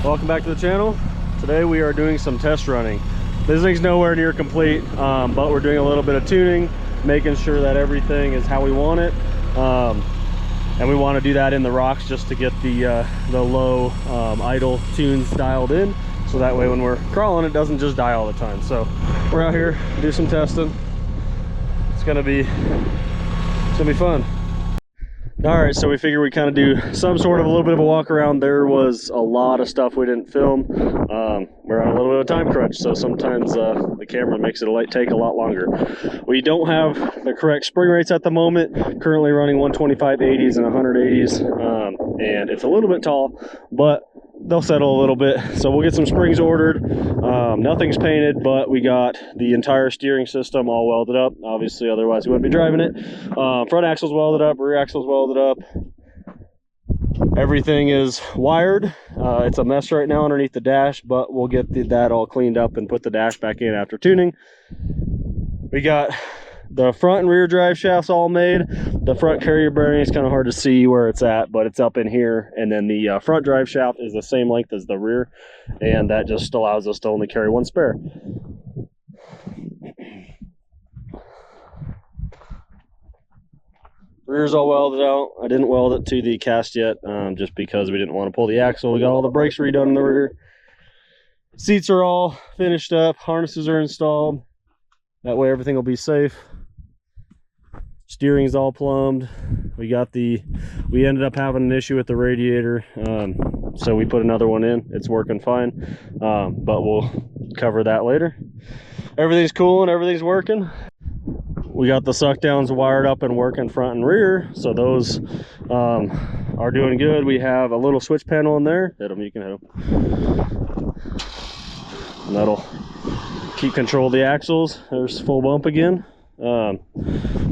Welcome back to the channel. Today we are doing some test running. This thing's nowhere near complete, but we're doing a little bit of tuning, making sure that everything is how we want it. And we want to do that in the rocks just to get the low idle tunes dialed in, so that way when we're crawling it doesn't just die all the time. So we're out here to do some testing. It's gonna be fun. All right, so we figure we kind of do some sort of a little bit of a walk around. There was a lot of stuff we didn't film. We're on a little bit of a time crunch, so sometimes the camera makes it take a lot longer. We don't have the correct spring rates at the moment. Currently running 125/80s and 100/80s, and it's a little bit tall, but they'll settle a little bit. So we'll get some springs ordered. Nothing's painted, but we got the entire steering system all welded up. Obviously, otherwise we wouldn't be driving it. Front axle's welded up, rear axle's welded up. Everything is wired. It's a mess right now underneath the dash, but we'll get that all cleaned up and put the dash back in after tuning. We got the front and rear drive shafts all made. The front carrier bearing is kind of hard to see where it's at, but it's up in here. And then the front drive shaft is the same length as the rear, and that just allows us to only carry one spare. Rear's all welded out. I didn't weld it to the cast yet, just because we didn't want to pull the axle. We got all the brakes redone in the rear. Seats are all finished up. Harnesses are installed. That way everything will be safe. Steering's all plumbed. We ended up having an issue with the radiator, so we put another one in. It's working fine, but we'll cover that later. Everything's cool and everything's working. We got the suck downs wired up and working front and rear, so those are doing good. We have a little switch panel in there. Hit them, you can hit them. And that'll keep control of the axles. There's full bump again.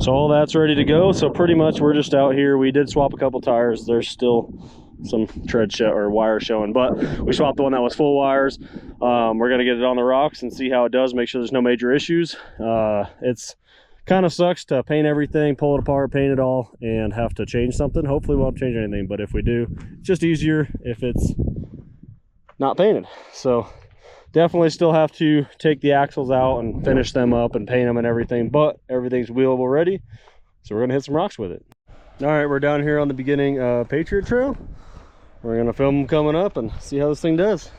So all that's ready to go. So pretty much we're just out here. We did swap a couple tires. There's still some wire showing, but we swapped the one that was full wires. We're gonna get it on the rocks and see how it does, make sure there's no major issues. It's kind of sucks to paint everything, pull it apart, paint it all, and have to change something. Hopefully we won't change anything, but if we do, it's just easier if it's not painted. So definitely still have to take the axles out and finish them up and paint them and everything, but everything's wheelable ready, so we're gonna hit some rocks with it. All right, we're down here on the beginning Patriot Trail. We're gonna film them coming up and see how this thing does.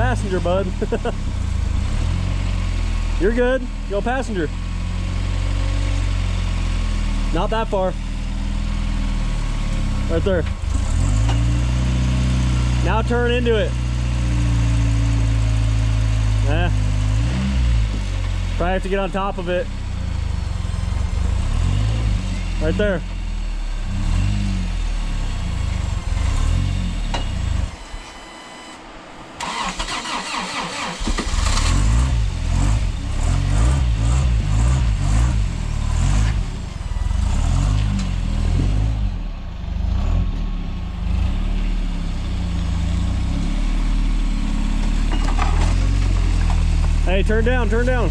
passenger, bud. You're good. Go passenger. Not that far. Right there. Now turn into it. Probably have to get on top of it. Right there. Hey, turn down, turn down.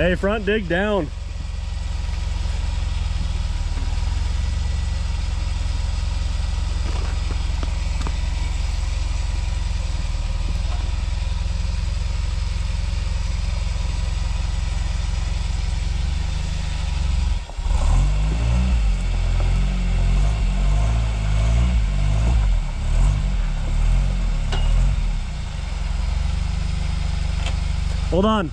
Hey, front dig down. Hold on.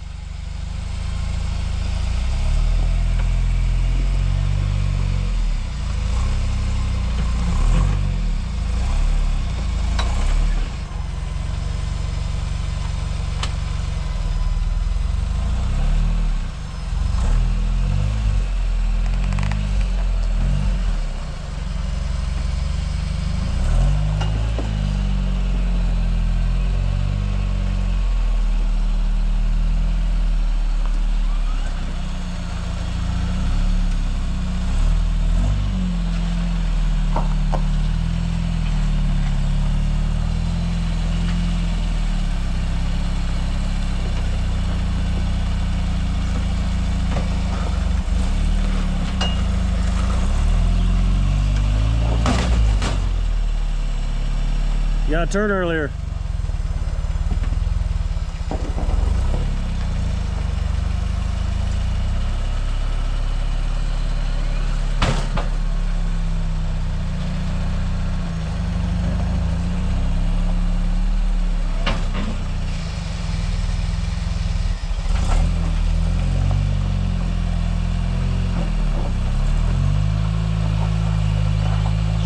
You got a turn earlier.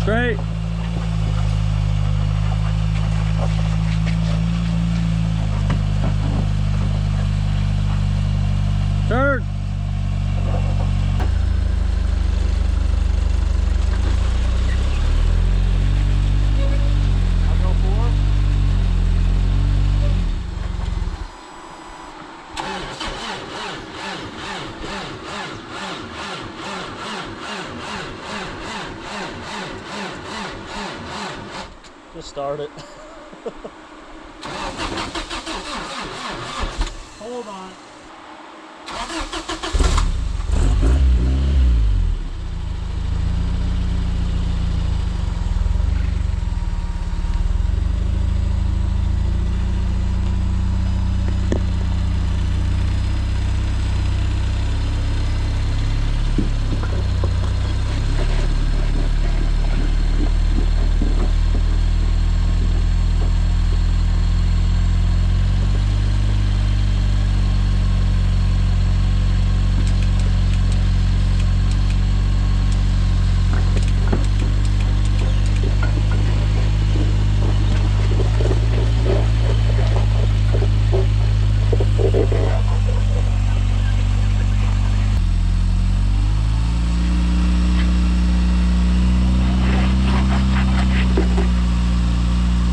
Straight. Turn. I'll go forward. Just start it. Hold on.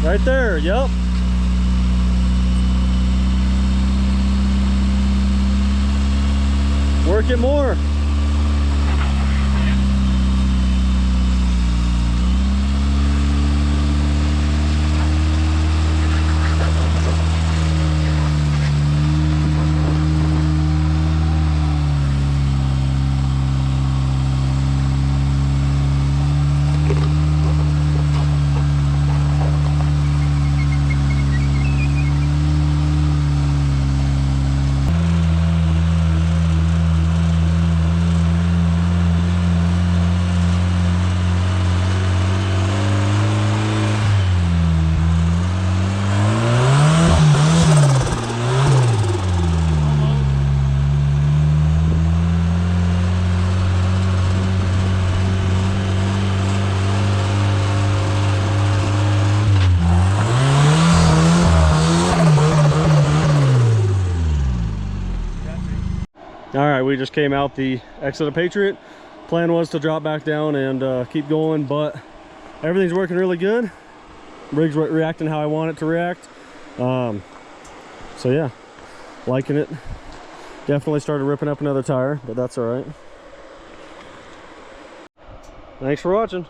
Right there, yep. Work it more. All right, we just came out the exit of Patriot. Plan was to drop back down and keep going, but everything's working really good. Rig's reacting how I want it to react. So yeah, liking it. Definitely started ripping up another tire, but that's all right. Thanks for watching.